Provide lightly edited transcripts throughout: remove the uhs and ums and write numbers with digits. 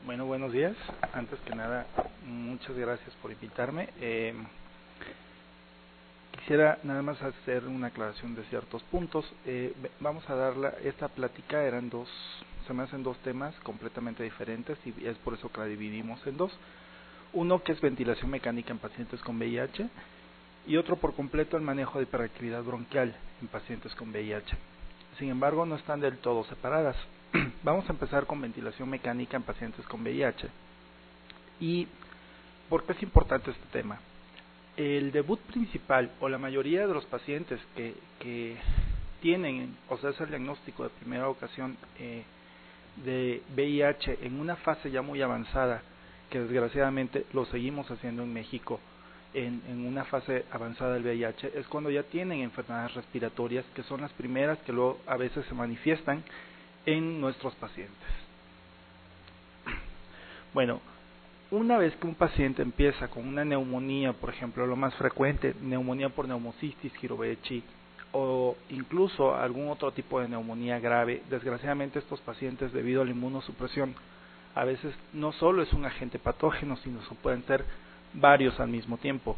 Bueno, buenos días. Antes que nada, muchas gracias por invitarme. Quisiera nada más hacer una aclaración de ciertos puntos. Vamos a dar esta plática, se me hacen dos temas completamente diferentes y es por eso que la dividimos en dos. Uno que es ventilación mecánica en pacientes con VIH y otro por completo el manejo de hiperactividad bronquial en pacientes con VIH. Sin embargo, no están del todo separadas. Vamos a empezar con ventilación mecánica en pacientes con VIH. ¿Y por qué es importante este tema? El debut principal o la mayoría de los pacientes que tienen o se hace el diagnóstico de primera ocasión de VIH en una fase ya muy avanzada, que desgraciadamente lo seguimos haciendo en México, en una fase avanzada del VIH, es cuando ya tienen enfermedades respiratorias, que son las primeras que luego a veces se manifiestan en nuestros pacientes. Bueno, una vez que un paciente empieza con una neumonía, por ejemplo, lo más frecuente, neumonía por neumocistis, Girovechi, o incluso algún otro tipo de neumonía grave, desgraciadamente estos pacientes, debido a la inmunosupresión, a veces no solo es un agente patógeno, sino que pueden ser varios al mismo tiempo.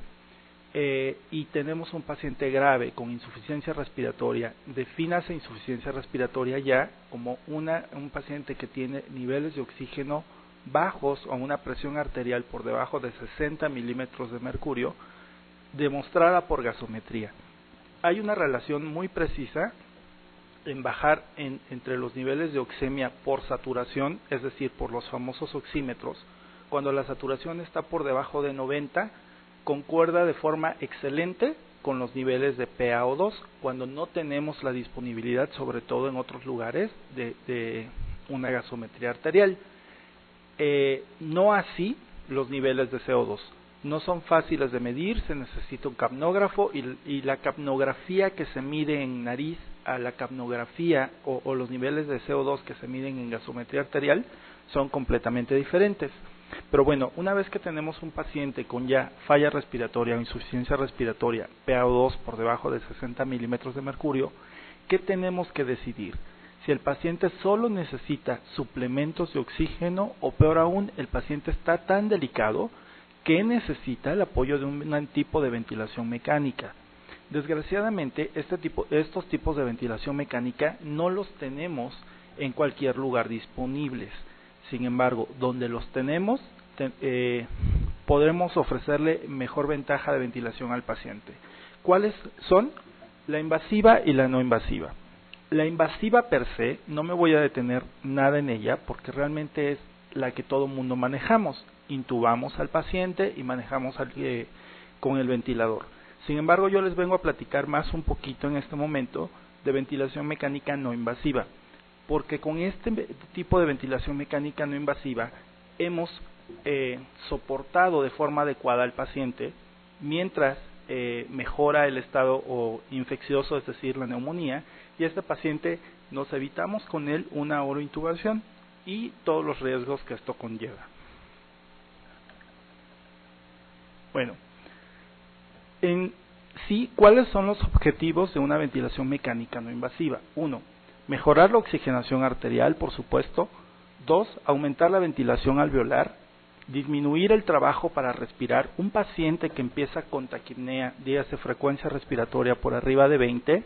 Y tenemos un paciente grave con insuficiencia respiratoria, defínase insuficiencia respiratoria ya como un paciente que tiene niveles de oxígeno bajos o una presión arterial por debajo de 60 milímetros de mercurio, demostrada por gasometría. Hay una relación muy precisa en bajar entre los niveles de oxemia por saturación, es decir, por los famosos oxímetros. Cuando la saturación está por debajo de 90, concuerda de forma excelente con los niveles de PaO2, cuando no tenemos la disponibilidad, sobre todo en otros lugares, de una gasometría arterial. No así los niveles de CO2. No son fáciles de medir, se necesita un capnógrafo y la capnografía que se mide en nariz a la capnografía o los niveles de CO2 que se miden en gasometría arterial son completamente diferentes. Pero bueno, una vez que tenemos un paciente con ya falla respiratoria o insuficiencia respiratoria, PaO2 por debajo de 60 milímetros de mercurio, ¿qué tenemos que decidir? Si el paciente solo necesita suplementos de oxígeno o peor aún, el paciente está tan delicado que necesita el apoyo de un tipo de ventilación mecánica. Desgraciadamente, estos tipos de ventilación mecánica no los tenemos en cualquier lugar disponibles. Sin embargo, donde los tenemos, podremos ofrecerle mejor ventaja de ventilación al paciente. ¿Cuáles son? La invasiva y la no invasiva. La invasiva per se, no me voy a detener nada en ella, porque realmente es la que todo mundo manejamos. Intubamos al paciente y manejamos con el ventilador. Sin embargo, yo les vengo a platicar más un poquito en este momento de ventilación mecánica no invasiva, porque con este tipo de ventilación mecánica no invasiva hemos soportado de forma adecuada al paciente mientras mejora el estado infeccioso, es decir, la neumonía, y este paciente nos evitamos con él una orointubación y todos los riesgos que esto conlleva. Bueno, en sí, ¿cuáles son los objetivos de una ventilación mecánica no invasiva? 1. Mejorar la oxigenación arterial, por supuesto. 2. Aumentar la ventilación alveolar. Disminuir el trabajo para respirar. Un paciente que empieza con taquipnea, dígase frecuencia respiratoria por arriba de 20,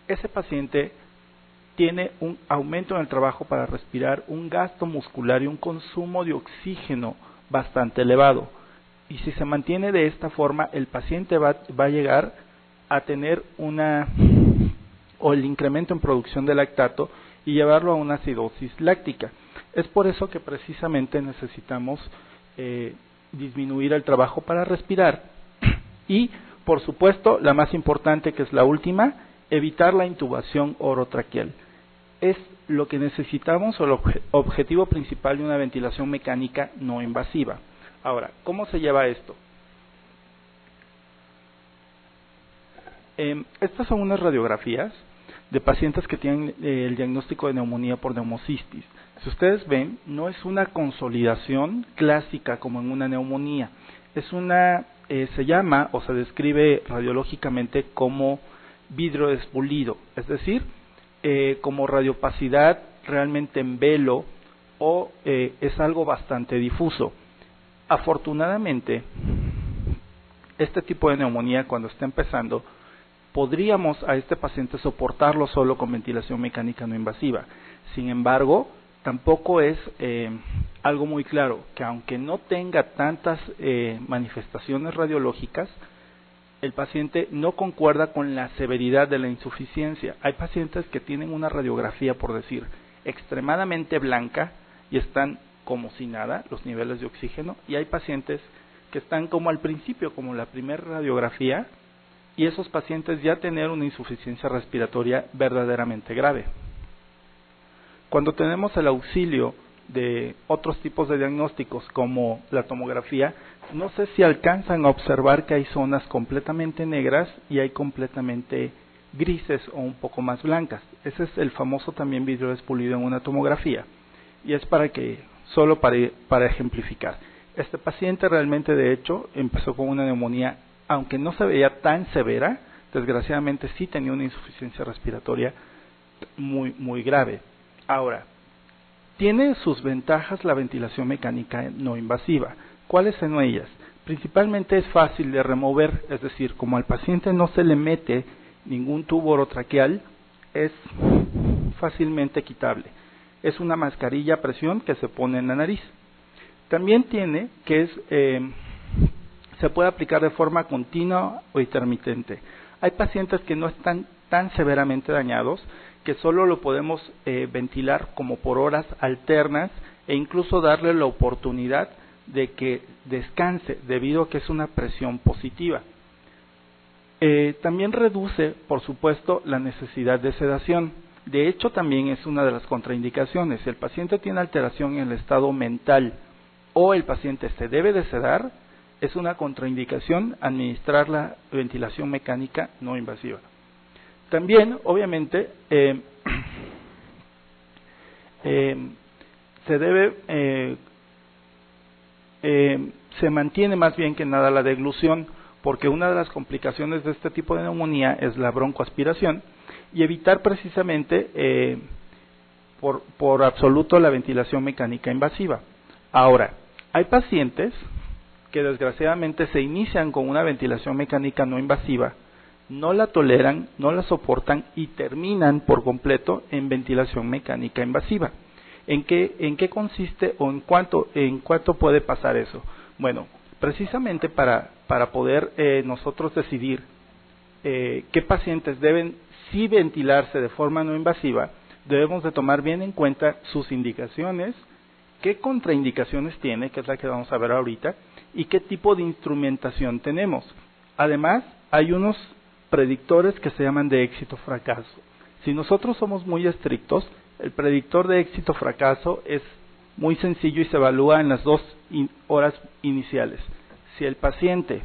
ese paciente tiene un aumento en el trabajo para respirar, un gasto muscular y un consumo de oxígeno bastante elevado. Y si se mantiene de esta forma, el paciente va a llegar a tener el incremento en producción de lactato y llevarlo a una acidosis láctica. Es por eso que precisamente necesitamos disminuir el trabajo para respirar. Y, por supuesto, la más importante, que es la última, evitar la intubación orotraqueal. Es lo que necesitamos o el objetivo principal de una ventilación mecánica no invasiva. Ahora, ¿cómo se lleva esto? Estas son unas radiografías de pacientes que tienen el diagnóstico de neumonía por neumocistis. Si ustedes ven, no es una consolidación clásica como en una neumonía. Se llama o se describe radiológicamente como vidrio despulido, es decir, como radiopacidad realmente en velo o es algo bastante difuso. Afortunadamente, este tipo de neumonía, cuando está empezando, podríamos a este paciente soportarlo solo con ventilación mecánica no invasiva. Sin embargo, tampoco es algo muy claro, que aunque no tenga tantas manifestaciones radiológicas, el paciente no concuerda con la severidad de la insuficiencia. Hay pacientes que tienen una radiografía, por decir, extremadamente blanca y están como si nada, los niveles de oxígeno, y hay pacientes que están como al principio, como la primera radiografía, y esos pacientes ya tienen una insuficiencia respiratoria verdaderamente grave. Cuando tenemos el auxilio de otros tipos de diagnósticos como la tomografía, no sé si alcanzan a observar que hay zonas completamente negras y hay completamente grises o un poco más blancas. Ese es el famoso también vidrio despulido en una tomografía, y es solo para ejemplificar. Este paciente realmente, de hecho, empezó con una neumonía, aunque no se veía tan severa, desgraciadamente sí tenía una insuficiencia respiratoria muy grave. Ahora, tiene sus ventajas la ventilación mecánica no invasiva. ¿Cuáles son ellas? Principalmente es fácil de remover, es decir, como al paciente no se le mete ningún tubo orotraqueal, es fácilmente quitable. Es una mascarilla a presión que se pone en la nariz. También tiene que se puede aplicar de forma continua o intermitente. Hay pacientes que no están tan severamente dañados que solo lo podemos ventilar como por horas alternas e incluso darle la oportunidad de que descanse debido a que es una presión positiva. También reduce, por supuesto, la necesidad de sedación. De hecho, también es una de las contraindicaciones. Si el paciente tiene alteración en el estado mental o el paciente se debe de sedar, es una contraindicación administrar la ventilación mecánica no invasiva. También, obviamente, se mantiene más bien que nada la deglución, porque una de las complicaciones de este tipo de neumonía es la broncoaspiración, y evitar precisamente por absoluto la ventilación mecánica invasiva. Ahora, hay pacientes que desgraciadamente se inician con una ventilación mecánica no invasiva, no la toleran, no la soportan y terminan por completo en ventilación mecánica invasiva. ¿En qué consiste o en cuánto puede pasar eso? Bueno, precisamente para poder nosotros decidir qué pacientes deben sí ventilarse de forma no invasiva, debemos de tomar bien en cuenta sus indicaciones, qué contraindicaciones tiene, que es la que vamos a ver ahorita, y qué tipo de instrumentación tenemos. Además, hay unos predictores que se llaman de éxito-fracaso. Si nosotros somos muy estrictos, el predictor de éxito-fracaso es muy sencillo y se evalúa en las 2 horas iniciales. Si el paciente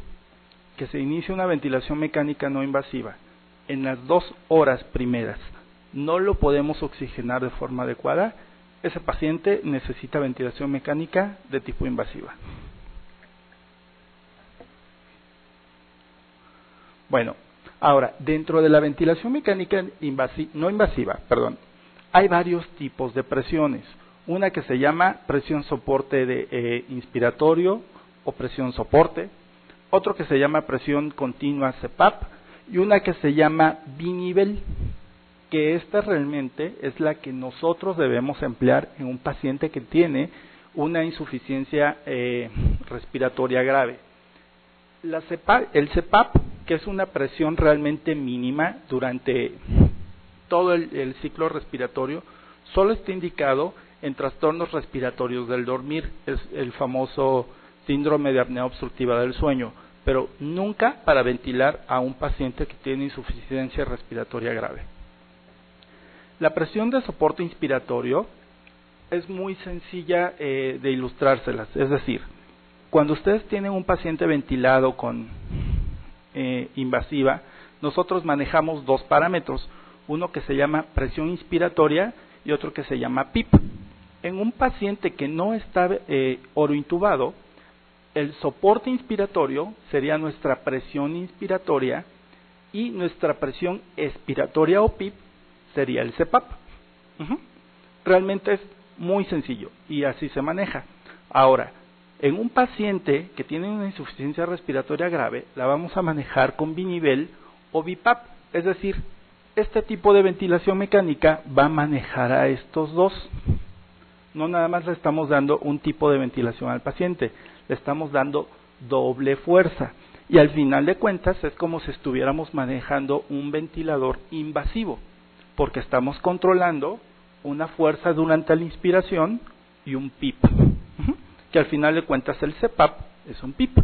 que se inicia una ventilación mecánica no invasiva, en las 2 horas primeras no lo podemos oxigenar de forma adecuada, ese paciente necesita ventilación mecánica de tipo invasiva. Bueno, ahora, dentro de la ventilación mecánica no invasiva, hay varios tipos de presiones. Una que se llama presión soporte de inspiratorio o presión soporte, otro que se llama presión continua CPAP y una que se llama binivel, que esta realmente es la que nosotros debemos emplear en un paciente que tiene una insuficiencia respiratoria grave. El CPAP, que es una presión realmente mínima durante todo el ciclo respiratorio, solo está indicado en trastornos respiratorios del dormir, es el famoso síndrome de apnea obstructiva del sueño, pero nunca para ventilar a un paciente que tiene insuficiencia respiratoria grave. La presión de soporte inspiratorio es muy sencilla de ilustrárselas, es decir, cuando ustedes tienen un paciente ventilado con invasiva, nosotros manejamos 2 parámetros, uno que se llama presión inspiratoria y otro que se llama PIP. En un paciente que no está orointubado, el soporte inspiratorio sería nuestra presión inspiratoria y nuestra presión expiratoria o PIP sería el CPAP. Realmente es muy sencillo, y así se maneja. Ahora, en un paciente que tiene una insuficiencia respiratoria grave, la vamos a manejar con binivel o BiPAP, es decir, este tipo de ventilación mecánica va a manejar a estos dos. No nada más le estamos dando un tipo de ventilación al paciente, le estamos dando doble fuerza. Y al final de cuentas es como si estuviéramos manejando un ventilador invasivo, porque estamos controlando una fuerza durante la inspiración y un PIP, que al final de cuentas el CPAP es un PIP.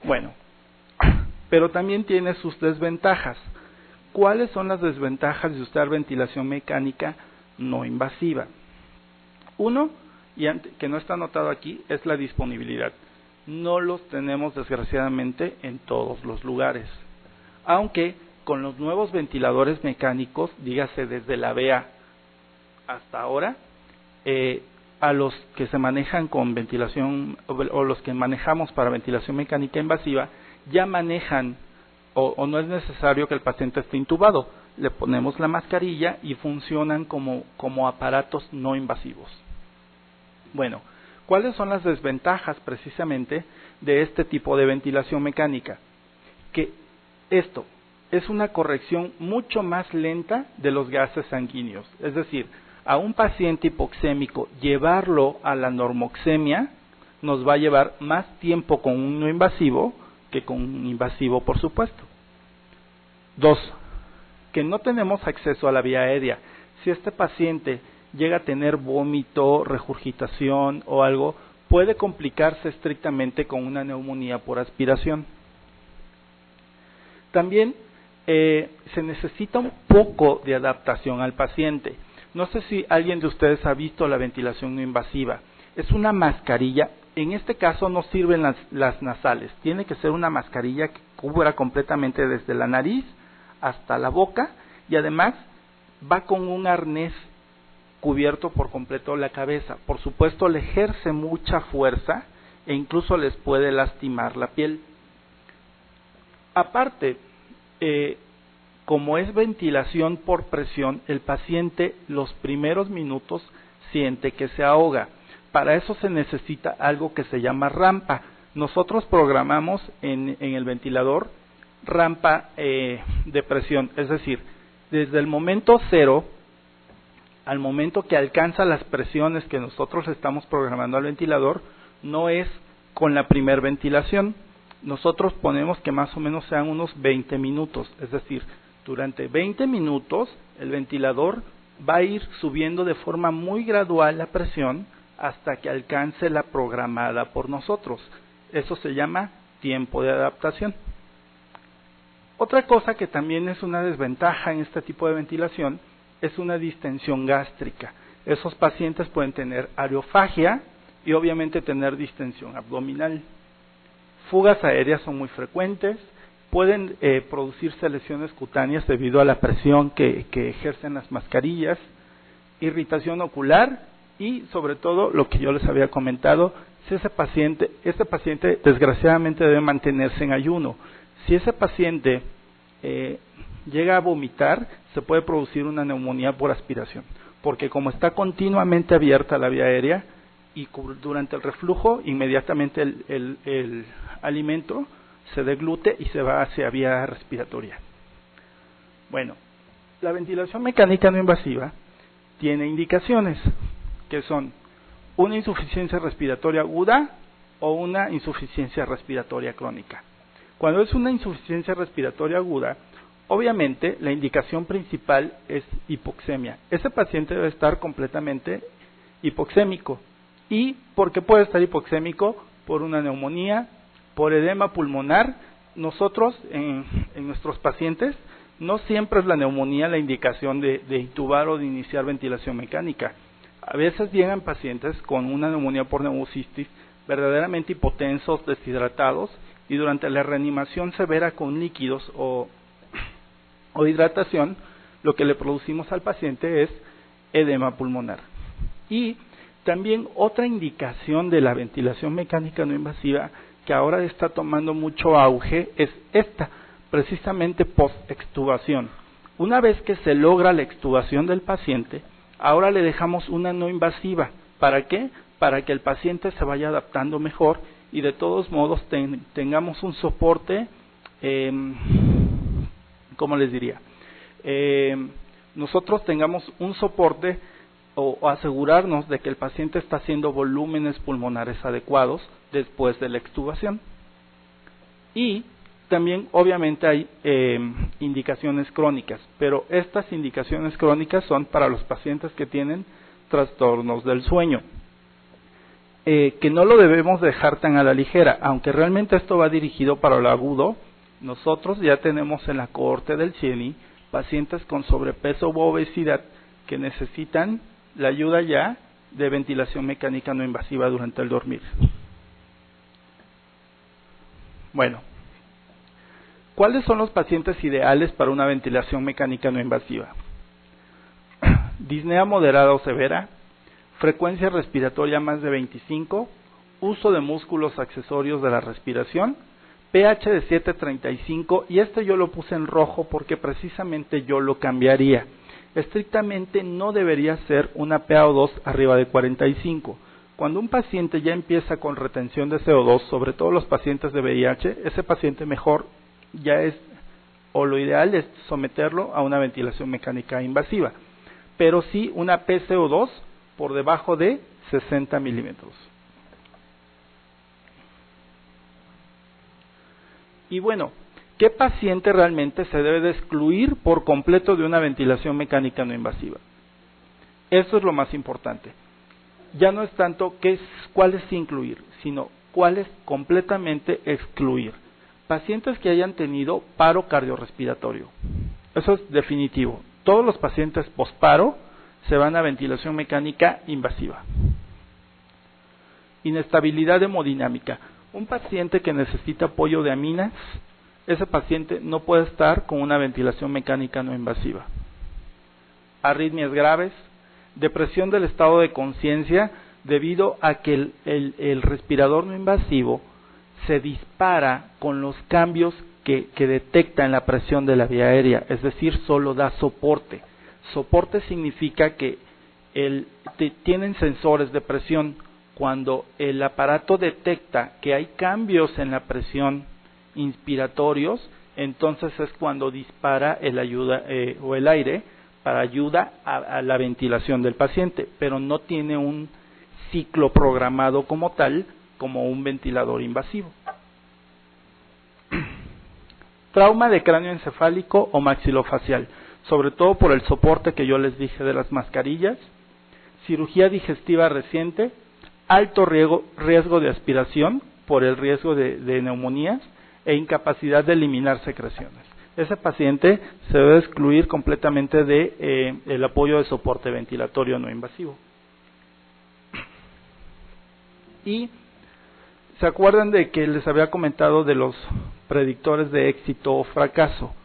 Bueno, pero también tiene sus desventajas. ¿Cuáles son las desventajas de usar ventilación mecánica no invasiva? Uno, y que no está anotado aquí, es la disponibilidad. No los tenemos desgraciadamente en todos los lugares. Aunque con los nuevos ventiladores mecánicos, dígase desde la VEA hasta ahora, a los que se manejan con ventilación o los que manejamos para ventilación mecánica invasiva, ya manejan o no es necesario que el paciente esté intubado. Le ponemos la mascarilla y funcionan como aparatos no invasivos. Bueno, ¿cuáles son las desventajas precisamente de este tipo de ventilación mecánica? Que esto es una corrección mucho más lenta de los gases sanguíneos. Es decir, a un paciente hipoxémico llevarlo a la normoxemia nos va a llevar más tiempo con un no invasivo que con un invasivo, por supuesto. 2. Que no tenemos acceso a la vía aérea. Si este paciente llega a tener vómito, regurgitación o algo, puede complicarse estrictamente con una neumonía por aspiración. También se necesita un poco de adaptación al paciente. No sé si alguien de ustedes ha visto la ventilación no invasiva. Es una mascarilla. En este caso no sirven las nasales. Tiene que ser una mascarilla que cubra completamente desde la nariz hasta la boca y además va con un arnés cubierto por completo la cabeza. Por supuesto, le ejerce mucha fuerza e incluso les puede lastimar la piel. Aparte, como es ventilación por presión, el paciente los primeros minutos siente que se ahoga. Para eso se necesita algo que se llama rampa. Nosotros programamos en el ventilador rampa de presión, es decir, desde el momento 0 al momento que alcanza las presiones que nosotros estamos programando al ventilador, no es con la primer ventilación. Nosotros ponemos que más o menos sean unos 20 minutos, es decir, durante 20 minutos el ventilador va a ir subiendo de forma muy gradual la presión hasta que alcance la programada por nosotros. Eso se llama tiempo de adaptación. Otra cosa que también es una desventaja en este tipo de ventilación es una distensión gástrica. Esos pacientes pueden tener aerofagia y obviamente tener distensión abdominal. Fugas aéreas son muy frecuentes, pueden producirse lesiones cutáneas debido a la presión que ejercen las mascarillas, irritación ocular y sobre todo lo que yo les había comentado, si este paciente desgraciadamente debe mantenerse en ayuno. Si ese paciente llega a vomitar, se puede producir una neumonía por aspiración, porque como está continuamente abierta la vía aérea y durante el reflujo, inmediatamente el alimento se deglute y se va hacia vía respiratoria. Bueno, la ventilación mecánica no invasiva tiene indicaciones que son una insuficiencia respiratoria aguda o una insuficiencia respiratoria crónica. Cuando es una insuficiencia respiratoria aguda, obviamente la indicación principal es hipoxemia. Ese paciente debe estar completamente hipoxémico. ¿Y por qué puede estar hipoxémico? Por una neumonía, por edema pulmonar. Nosotros, en nuestros pacientes, no siempre es la neumonía la indicación de intubar o de iniciar ventilación mecánica. A veces llegan pacientes con una neumonía por neumocistis verdaderamente hipotensos, deshidratados, y durante la reanimación severa con líquidos o hidratación, lo que le producimos al paciente es edema pulmonar. Y también otra indicación de la ventilación mecánica no invasiva que ahora está tomando mucho auge es esta, precisamente post-extubación. Una vez que se logra la extubación del paciente, ahora le dejamos una no invasiva. ¿Para qué? Para que el paciente se vaya adaptando mejor y de todos modos tengamos un soporte, ¿cómo les diría? Nosotros tengamos un soporte o asegurarnos de que el paciente está haciendo volúmenes pulmonares adecuados después de la extubación. Y también obviamente hay indicaciones crónicas, pero estas indicaciones crónicas son para los pacientes que tienen trastornos del sueño, que no lo debemos dejar tan a la ligera, aunque realmente esto va dirigido para lo agudo. Nosotros ya tenemos en la cohorte del CIENI pacientes con sobrepeso u obesidad que necesitan la ayuda ya de ventilación mecánica no invasiva durante el dormir. Bueno, ¿cuáles son los pacientes ideales para una ventilación mecánica no invasiva? Disnea moderada o severa, frecuencia respiratoria más de 25, uso de músculos accesorios de la respiración, pH de 7.35, y este yo lo puse en rojo porque precisamente yo lo cambiaría. Estrictamente no debería ser una PaO2 arriba de 45. Cuando un paciente ya empieza con retención de CO2, sobre todo los pacientes de VIH, ese paciente mejor ya es, o lo ideal es someterlo a una ventilación mecánica invasiva, pero sí una PCO2 por debajo de 60 milímetros. Y bueno, ¿qué paciente realmente se debe de excluir por completo de una ventilación mecánica no invasiva? Eso es lo más importante. Ya no es tanto cuáles incluir, sino cuáles completamente excluir. Pacientes que hayan tenido paro cardiorrespiratorio. Eso es definitivo. Todos los pacientes posparo se van a ventilación mecánica invasiva. Inestabilidad hemodinámica. Un paciente que necesita apoyo de aminas, ese paciente no puede estar con una ventilación mecánica no invasiva. Arritmias graves, depresión del estado de conciencia debido a que el respirador no invasivo se dispara con los cambios que detecta en la presión de la vía aérea, es decir, solo da soporte. Soporte significa que tienen sensores de presión. Cuando el aparato detecta que hay cambios en la presión inspiratorios, entonces es cuando dispara el aire para ayuda a la ventilación del paciente, pero no tiene un ciclo programado como tal, como un ventilador invasivo. Trauma de cráneo encefálico o maxilofacial, sobre todo por el soporte que yo les dije de las mascarillas. Cirugía digestiva reciente, alto riesgo de aspiración por el riesgo de neumonías e incapacidad de eliminar secreciones. Ese paciente se debe excluir completamente de el apoyo de soporte ventilatorio no invasivo. Y ¿se acuerdan de que les había comentado de los predictores de éxito o fracaso?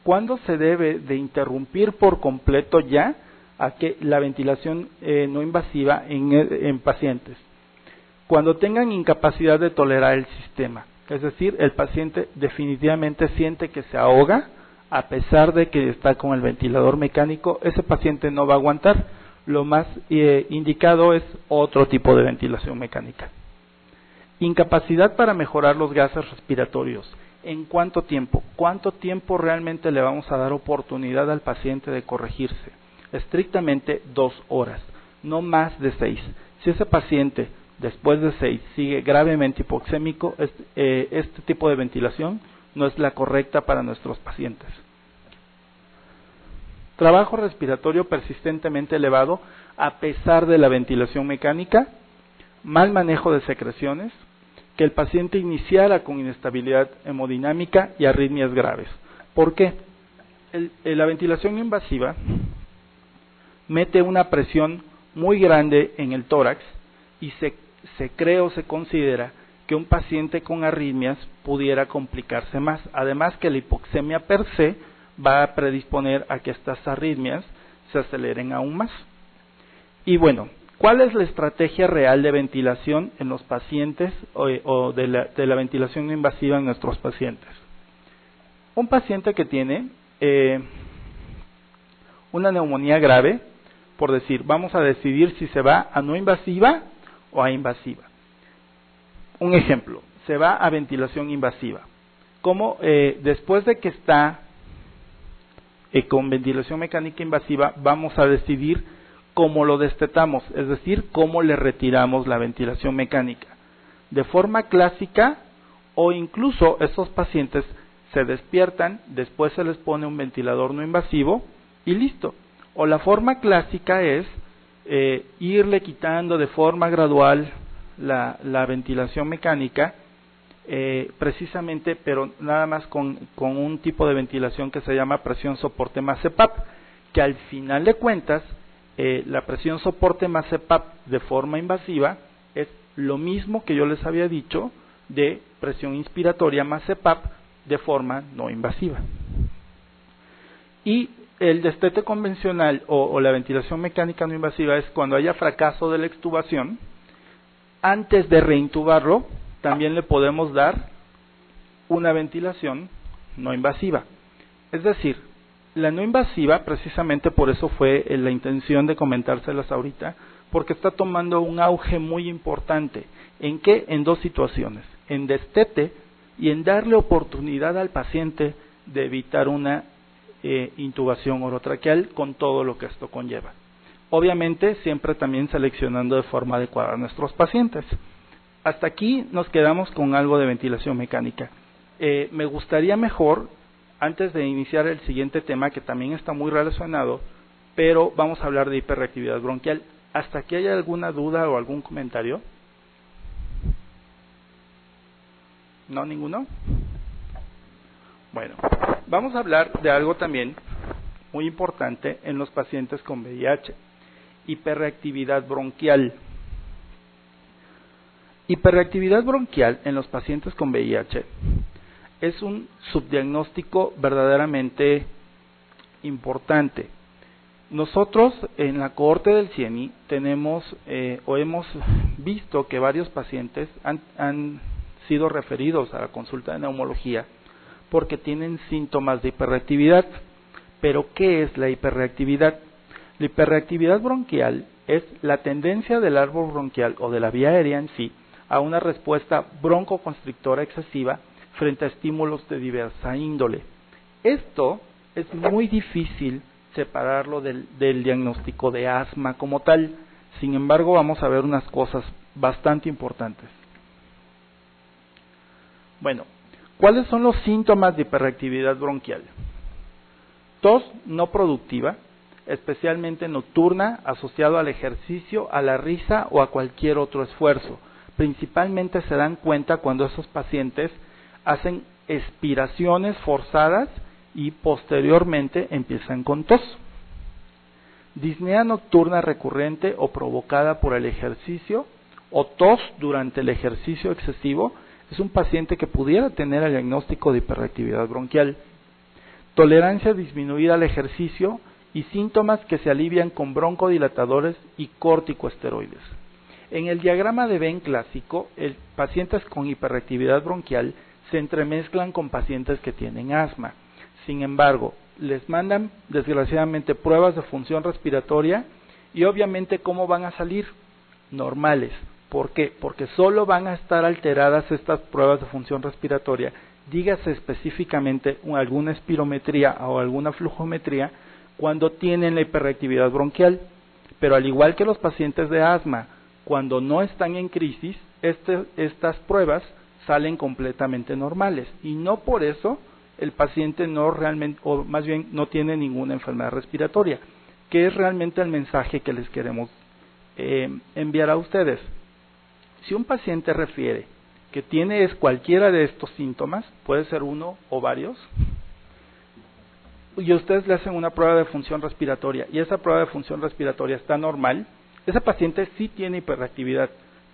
¿Cuándo se debe de interrumpir por completo ya a que la ventilación no invasiva en pacientes? Cuando tengan incapacidad de tolerar el sistema, es decir, el paciente definitivamente siente que se ahoga a pesar de que está con el ventilador mecánico, ese paciente no va a aguantar. Lo más indicado es otro tipo de ventilación mecánica. Incapacidad para mejorar los gases respiratorios. ¿En cuánto tiempo? ¿Cuánto tiempo realmente le vamos a dar oportunidad al paciente de corregirse? Estrictamente 2 horas, no más de 6. Si ese paciente después de 6 sigue gravemente hipoxémico, este tipo de ventilación no es la correcta para nuestros pacientes. Trabajo respiratorio persistentemente elevado a pesar de la ventilación mecánica, mal manejo de secreciones, que el paciente iniciara con inestabilidad hemodinámica y arritmias graves. ¿Por qué? La ventilación invasiva mete una presión muy grande en el tórax y se cree o se considera que un paciente con arritmias pudiera complicarse más. Además que la hipoxemia per se va a predisponer a que estas arritmias se aceleren aún más. Y bueno, ¿cuál es la estrategia real de ventilación en los pacientes o de la ventilación no invasiva en nuestros pacientes? Un paciente que tiene una neumonía grave, por decir, vamos a decidir si se va a no invasiva o a invasiva. Un ejemplo, se va a ventilación invasiva. Como después de que está con ventilación mecánica invasiva, vamos a decidir cómo lo destetamos, es decir, cómo le retiramos la ventilación mecánica. De forma clásica, o incluso estos pacientes se despiertan, después se les pone un ventilador no invasivo y listo. O la forma clásica es irle quitando de forma gradual la ventilación mecánica, precisamente, pero nada más con un tipo de ventilación que se llama presión soporte más CPAP, que al final de cuentas, la presión soporte más CPAP de forma invasiva es lo mismo que yo les había dicho de presión inspiratoria más CPAP de forma no invasiva. Y el destete convencional o la ventilación mecánica no invasiva es cuando haya fracaso de la extubación. Antes de reintubarlo, también le podemos dar una ventilación no invasiva. Es decir, la no invasiva, precisamente por eso fue la intención de comentárselas ahorita, porque está tomando un auge muy importante. ¿En qué? En dos situaciones, en destete y en darle oportunidad al paciente de evitar una intubación orotraqueal con todo lo que esto conlleva. Obviamente, siempre también seleccionando de forma adecuada a nuestros pacientes. Hasta aquí nos quedamos con algo de ventilación mecánica. Me gustaría mejor, antes de iniciar el siguiente tema, que también está muy relacionado, pero vamos a hablar de hiperreactividad bronquial. ¿Hasta aquí hay alguna duda o algún comentario? ¿No? ¿Ninguno? Bueno, vamos a hablar de algo también muy importante en los pacientes con VIH, hiperreactividad bronquial. Hiperreactividad bronquial en los pacientes con VIH es un subdiagnóstico verdaderamente importante. Nosotros en la cohorte del CIENI tenemos o hemos visto que varios pacientes han sido referidos a la consulta de neumología porque tienen síntomas de hiperreactividad. Pero, ¿qué es la hiperreactividad? La hiperreactividad bronquial es la tendencia del árbol bronquial o de la vía aérea en sí a una respuesta broncoconstrictora excesiva frente a estímulos de diversa índole. Esto es muy difícil separarlo del diagnóstico de asma como tal. Sin embargo, vamos a ver unas cosas bastante importantes. Bueno, ¿cuáles son los síntomas de hiperreactividad bronquial? Tos no productiva, especialmente nocturna, asociado al ejercicio, a la risa o a cualquier otro esfuerzo. Principalmente se dan cuenta cuando esos pacientes hacen expiraciones forzadas y posteriormente empiezan con tos. Disnea nocturna recurrente o provocada por el ejercicio o tos durante el ejercicio excesivo es un paciente que pudiera tener el diagnóstico de hiperreactividad bronquial. Tolerancia disminuida al ejercicio y síntomas que se alivian con broncodilatadores y corticosteroides. En el diagrama de Venn clásico, pacientes con hiperreactividad bronquial se entremezclan con pacientes que tienen asma. Sin embargo, les mandan desgraciadamente pruebas de función respiratoria y obviamente ¿cómo van a salir? Normales. ¿Por qué? Porque solo van a estar alteradas estas pruebas de función respiratoria, dígase específicamente alguna espirometría o alguna flujometría, cuando tienen la hiperreactividad bronquial. Pero al igual que los pacientes de asma, cuando no están en crisis, estas pruebas salen completamente normales y no por eso el paciente no realmente, o más bien no tiene ninguna enfermedad respiratoria, que es realmente el mensaje que les queremos enviar a ustedes. Si un paciente refiere que tiene cualquiera de estos síntomas, puede ser uno o varios, y ustedes le hacen una prueba de función respiratoria y esa prueba de función respiratoria está normal, ese paciente sí tiene hiperreactividad,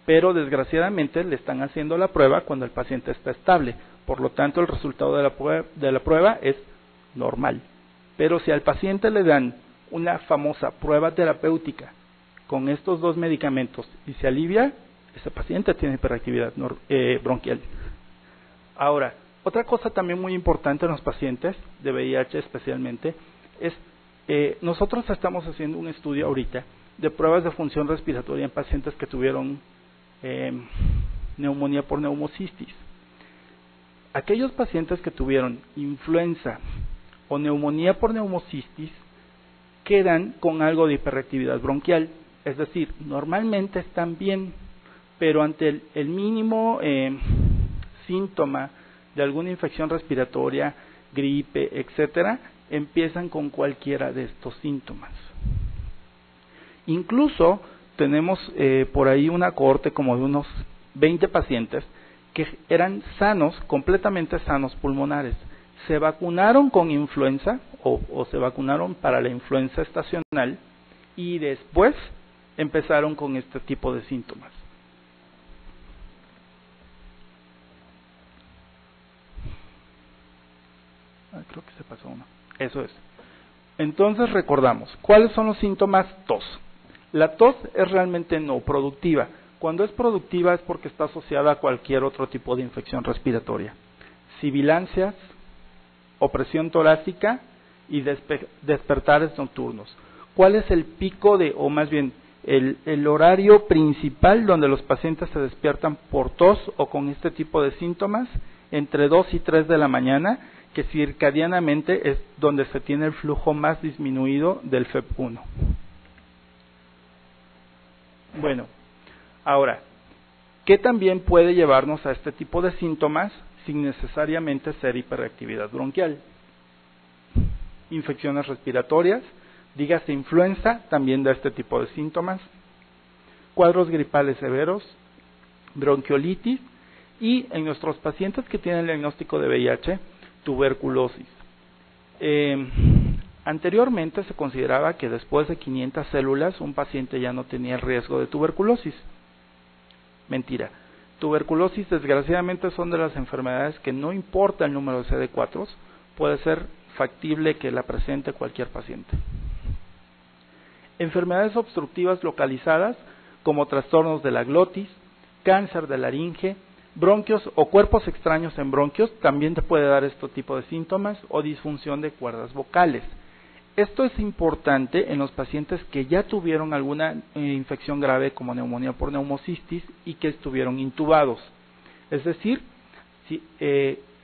pero desgraciadamente le están haciendo la prueba cuando el paciente está estable, por lo tanto el resultado de la prueba es normal. Pero si al paciente le dan una famosa prueba terapéutica con estos dos medicamentos y se alivia, ese paciente tiene hiperactividad bronquial. Ahora, otra cosa también muy importante en los pacientes de VIH especialmente es Nosotros estamos haciendo un estudio ahorita de pruebas de función respiratoria en pacientes que tuvieron neumonía por neumocistis. Aquellos pacientes que tuvieron influenza o neumonía por neumocistis quedan con algo de hiperreactividad bronquial, es decir, normalmente están bien, pero ante el mínimo síntoma de alguna infección respiratoria, gripe, etcétera, empiezan con cualquiera de estos síntomas. Incluso tenemos por ahí una cohorte como de unos 20 pacientes que eran sanos, completamente sanos pulmonares. Se vacunaron con influenza o se vacunaron para la influenza estacional y después empezaron con este tipo de síntomas. Creo que se pasó uno. Eso es. Entonces recordamos, ¿cuáles son los síntomas? Tos. La tos es realmente no productiva. Cuando es productiva es porque está asociada a cualquier otro tipo de infección respiratoria. Sibilancias, opresión torácica y despertares nocturnos. ¿Cuál es el pico o más bien el horario principal donde los pacientes se despiertan por tos o con este tipo de síntomas? Entre 2 y 3 de la mañana, que circadianamente es donde se tiene el flujo más disminuido del FEP1. Bueno, ahora, ¿qué también puede llevarnos a este tipo de síntomas sin necesariamente ser hiperreactividad bronquial? Infecciones respiratorias, dígase influenza, también da este tipo de síntomas, cuadros gripales severos, bronquiolitis y en nuestros pacientes que tienen el diagnóstico de VIH, tuberculosis. Anteriormente se consideraba que después de 500 células un paciente ya no tenía el riesgo de tuberculosis. Mentira. Tuberculosis desgraciadamente son de las enfermedades que no importa el número de CD4, puede ser factible que la presente cualquier paciente. Enfermedades obstructivas localizadas como trastornos de la glotis, cáncer de laringe, bronquios o cuerpos extraños en bronquios también te puede dar este tipo de síntomas o disfunción de cuerdas vocales. Esto es importante en los pacientes que ya tuvieron alguna infección grave como neumonía por neumocistis y que estuvieron intubados. Es decir, si,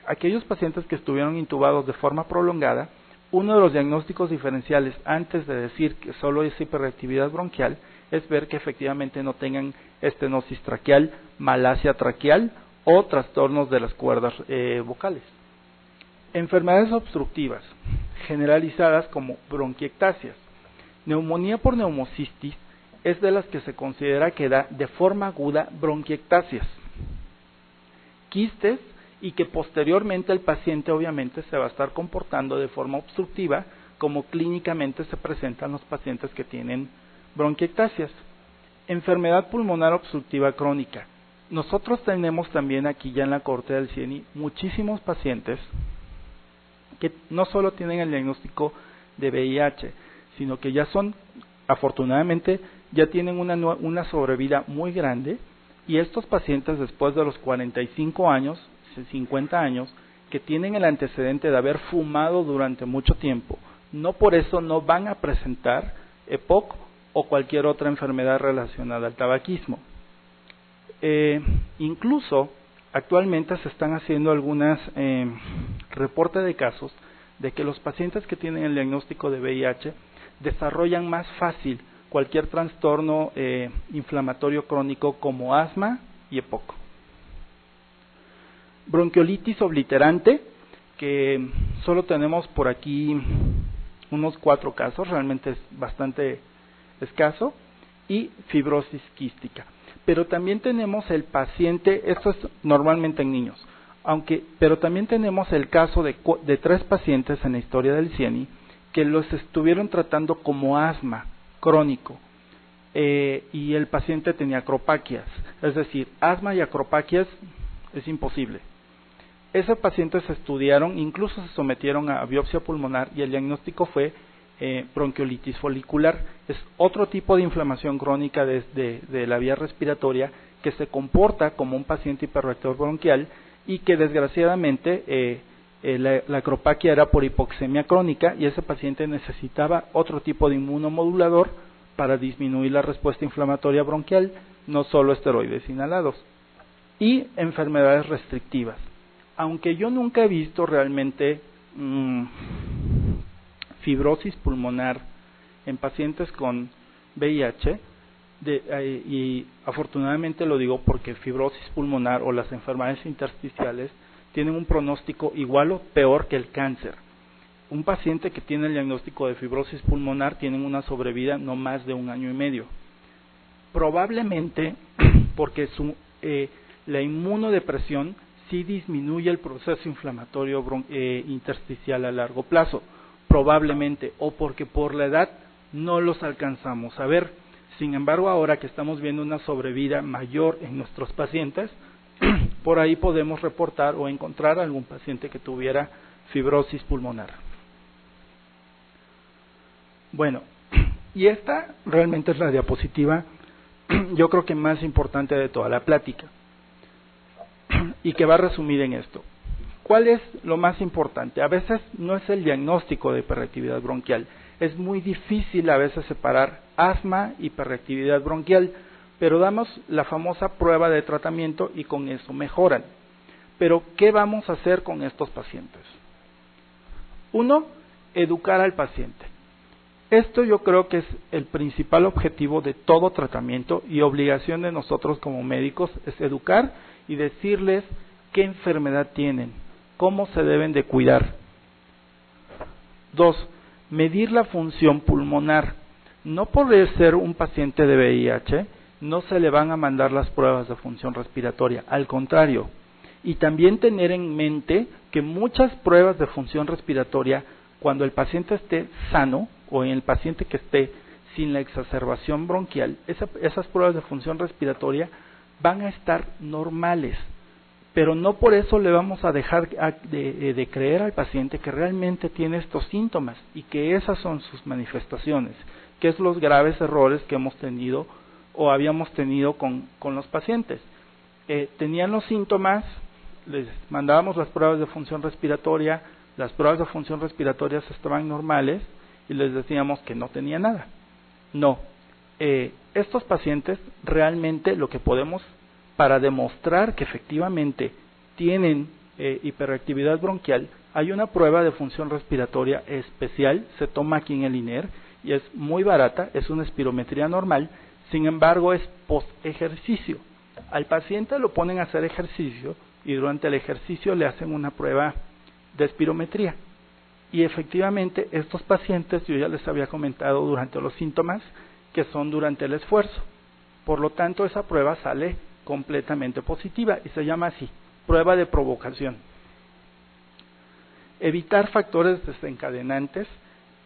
aquellos pacientes que estuvieron intubados de forma prolongada, uno de los diagnósticos diferenciales antes de decir que solo es hiperreactividad bronquial es ver que efectivamente no tengan estenosis traqueal, malasia traqueal o trastornos de las cuerdas vocales. Enfermedades obstructivas generalizadas como bronquiectasias. Neumonía por neumocistis es de las que se considera que da de forma aguda bronquiectasias, quistes, y que posteriormente el paciente obviamente se va a estar comportando de forma obstructiva como clínicamente se presentan los pacientes que tienen bronquiectasias. Enfermedad pulmonar obstructiva crónica. Nosotros tenemos también aquí ya en la cohorte del CIENI muchísimos pacientes que no solo tienen el diagnóstico de VIH, sino que ya son, afortunadamente, ya tienen una sobrevida muy grande, y estos pacientes después de los 45 años, 50 años, que tienen el antecedente de haber fumado durante mucho tiempo, no por eso no van a presentar EPOC o cualquier otra enfermedad relacionada al tabaquismo. Incluso actualmente se están haciendo algunas reportes de casos de que los pacientes que tienen el diagnóstico de VIH desarrollan más fácil cualquier trastorno inflamatorio crónico como asma y EPOC. Bronquiolitis obliterante, que solo tenemos por aquí unos 4 casos, realmente es bastante escaso, y fibrosis quística. Pero también tenemos el paciente, esto es normalmente en niños, pero también tenemos el caso de 3 pacientes en la historia del CIENI que los estuvieron tratando como asma crónico, y el paciente tenía acropaquias, es decir, asma y acropaquias es imposible. Esos pacientes se estudiaron, incluso se sometieron a biopsia pulmonar y el diagnóstico fue bronquiolitis folicular. Es otro tipo de inflamación crónica de la vía respiratoria que se comporta como un paciente hiperreactor bronquial y que desgraciadamente La acropaquia era por hipoxemia crónica y ese paciente necesitaba otro tipo de inmunomodulador para disminuir la respuesta inflamatoria bronquial, no solo esteroides inhalados. Y enfermedades restrictivas. Aunque yo nunca he visto realmente fibrosis pulmonar en pacientes con VIH, y afortunadamente lo digo porque fibrosis pulmonar o las enfermedades intersticiales tienen un pronóstico igual o peor que el cáncer. Un paciente que tiene el diagnóstico de fibrosis pulmonar tiene una sobrevida no más de 1 año y medio. Probablemente porque la inmunodepresión sí disminuye el proceso inflamatorio intersticial a largo plazo, probablemente, o porque por la edad no los alcanzamos a ver. Sin embargo, ahora que estamos viendo una sobrevida mayor en nuestros pacientes, por ahí podemos reportar o encontrar algún paciente que tuviera fibrosis pulmonar. Bueno, y esta realmente es la diapositiva, yo creo que más importante de toda la plática, y que va a resumir en esto. ¿Cuál es lo más importante? A veces no es el diagnóstico de hiperreactividad bronquial. Es muy difícil a veces separar asma y hiperreactividad bronquial, pero damos la famosa prueba de tratamiento y con eso mejoran. Pero, ¿qué vamos a hacer con estos pacientes? 1, educar al paciente. Esto yo creo que es el principal objetivo de todo tratamiento y obligación de nosotros como médicos es educar y decirles qué enfermedad tienen, cómo se deben de cuidar. 2, medir la función pulmonar. No por ser un paciente de VIH, no se le van a mandar las pruebas de función respiratoria, al contrario. Y también tener en mente que muchas pruebas de función respiratoria, cuando el paciente esté sano o en el paciente que esté sin la exacerbación bronquial, esas pruebas de función respiratoria van a estar normales. Pero no por eso le vamos a dejar de creer al paciente que realmente tiene estos síntomas y que esas son sus manifestaciones, que es los graves errores que hemos tenido o habíamos tenido con los pacientes. Tenían los síntomas, les mandábamos las pruebas de función respiratoria, las pruebas de función respiratoria estaban normales y les decíamos que no tenía nada. No, estos pacientes realmente lo que podemos, para demostrar que efectivamente tienen hiperreactividad bronquial, hay una prueba de función respiratoria especial, se toma aquí en el INER y es muy barata, es una espirometría normal, sin embargo es post-ejercicio. Al paciente lo ponen a hacer ejercicio y durante el ejercicio le hacen una prueba de espirometría. Y efectivamente estos pacientes, yo ya les había comentado durante los síntomas, que son durante el esfuerzo. Por lo tanto, esa prueba sale completamente positiva y se llama así, prueba de provocación. Evitar factores desencadenantes.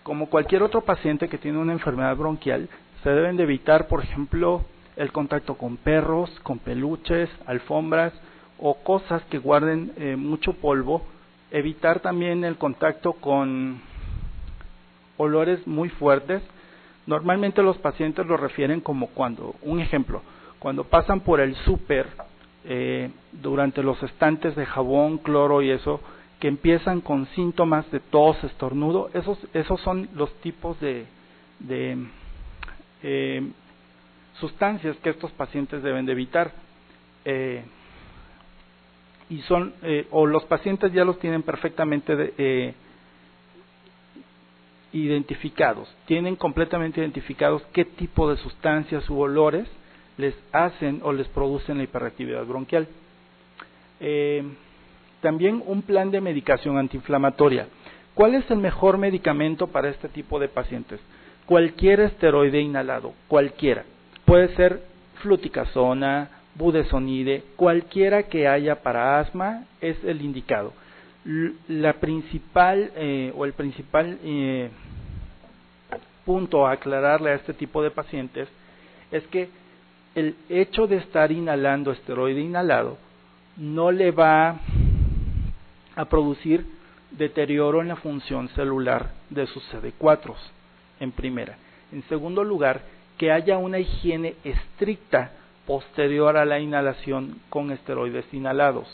Como cualquier otro paciente que tiene una enfermedad bronquial, se deben de evitar, por ejemplo, el contacto con perros, con peluches, alfombras o cosas que guarden mucho polvo. Evitar también el contacto con olores muy fuertes. Normalmente los pacientes lo refieren como cuando, un ejemplo, cuando pasan por el súper, durante los estantes de jabón, cloro y eso, que empiezan con síntomas de tos, estornudo, esos son los tipos de sustancias que estos pacientes deben de evitar. Y son, o los pacientes ya los tienen perfectamente identificados, tienen completamente identificados qué tipo de sustancias u olores les hacen o les producen la hiperreactividad bronquial. También un plan de medicación antiinflamatoria. ¿Cuál es el mejor medicamento para este tipo de pacientes? Cualquier esteroide inhalado, cualquiera. Puede ser fluticasona, budesonide, cualquiera que haya para asma es el indicado. La principal o el principal punto a aclararle a este tipo de pacientes es que el hecho de estar inhalando esteroide inhalado no le va a producir deterioro en la función celular de sus CD4, en primera. En segundo lugar, que haya una higiene estricta posterior a la inhalación con esteroides inhalados.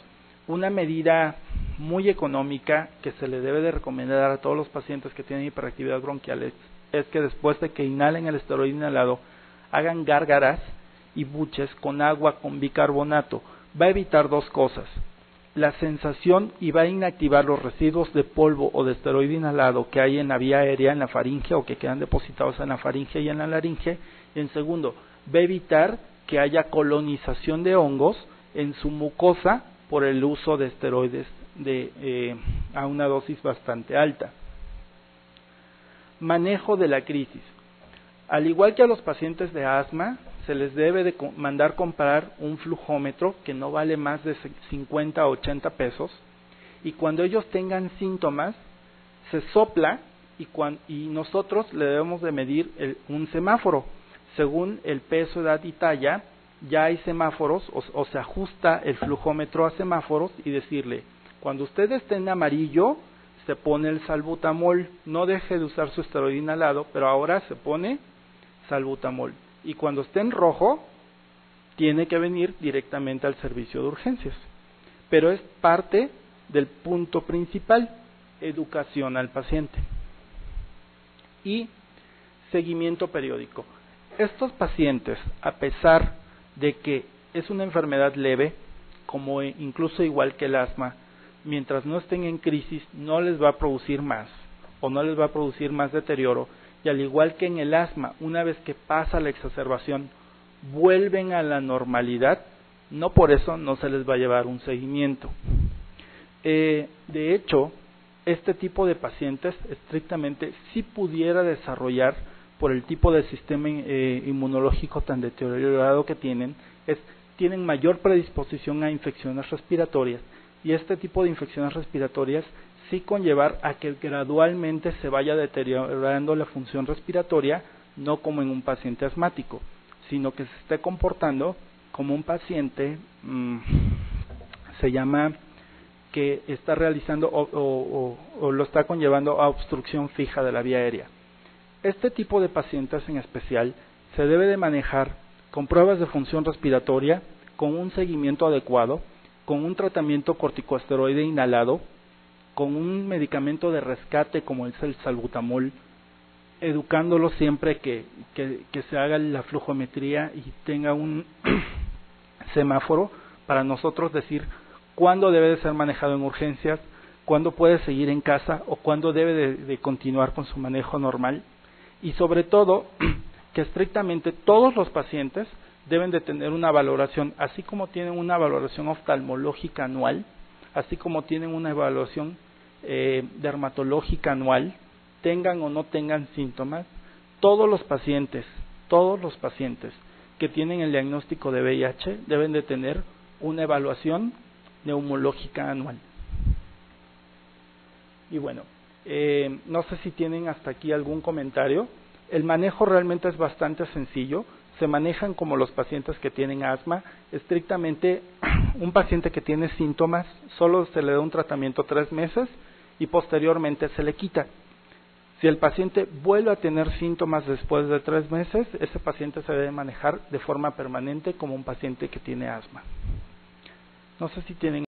Una medida muy económica que se le debe de recomendar a todos los pacientes que tienen hiperactividad bronquial es que después de que inhalen el esteroide inhalado, hagan gárgaras y buches con agua con bicarbonato. Va a evitar dos cosas: la sensación, y va a inactivar los residuos de polvo o de esteroide inhalado que hay en la vía aérea, en la faringe, o que quedan depositados en la faringe y en la laringe. Y en segundo, va a evitar que haya colonización de hongos en su mucosa por el uso de esteroides a una dosis bastante alta. Manejo de la crisis. Al igual que a los pacientes de asma, se les debe de mandar comprar un flujómetro que no vale más de 50 a 80 pesos, y cuando ellos tengan síntomas, se sopla y nosotros le debemos de medir un semáforo. Según el peso, edad y talla, ya hay semáforos o se ajusta el flujómetro a semáforos, y decirle: cuando usted esté en amarillo, se pone el salbutamol, no deje de usar su esteroide inhalado, pero ahora se pone salbutamol. Y cuando esté en rojo, tiene que venir directamente al servicio de urgencias. Pero es parte del punto principal: educación al paciente y seguimiento periódico. Estos pacientes, a pesar de que es una enfermedad leve, como incluso igual que el asma, mientras no estén en crisis, no les va a producir más, o no les va a producir más deterioro. Y al igual que en el asma, una vez que pasa la exacerbación, vuelven a la normalidad, no por eso no se les va a llevar un seguimiento. De hecho, este tipo de pacientes estrictamente sí pudiera desarrollar, por el tipo de sistema inmunológico tan deteriorado que tienen mayor predisposición a infecciones respiratorias, y este tipo de infecciones respiratorias sí conllevar a que gradualmente se vaya deteriorando la función respiratoria, no como en un paciente asmático, sino que se esté comportando como un paciente, se llama, que está realizando o lo está conllevando a obstrucción fija de la vía aérea. Este tipo de pacientes en especial se debe de manejar con pruebas de función respiratoria, con un seguimiento adecuado, con un tratamiento corticosteroide inhalado, con un medicamento de rescate como es el salbutamol, educándolo siempre que se haga la flujometría y tenga un semáforo para nosotros decir cuándo debe de ser manejado en urgencias, cuándo puede seguir en casa o cuándo debe de continuar con su manejo normal. Y sobre todo, que estrictamente todos los pacientes deben de tener una valoración, así como tienen una valoración oftalmológica anual, así como tienen una evaluación dermatológica anual, tengan o no tengan síntomas. Todos los pacientes que tienen el diagnóstico de VIH deben de tener una evaluación neumológica anual. Y bueno, no sé si tienen hasta aquí algún comentario. El manejo realmente es bastante sencillo. Se manejan como los pacientes que tienen asma. Estrictamente, un paciente que tiene síntomas, solo se le da un tratamiento 3 meses y posteriormente se le quita. Si el paciente vuelve a tener síntomas después de 3 meses, ese paciente se debe manejar de forma permanente como un paciente que tiene asma. No sé si tienen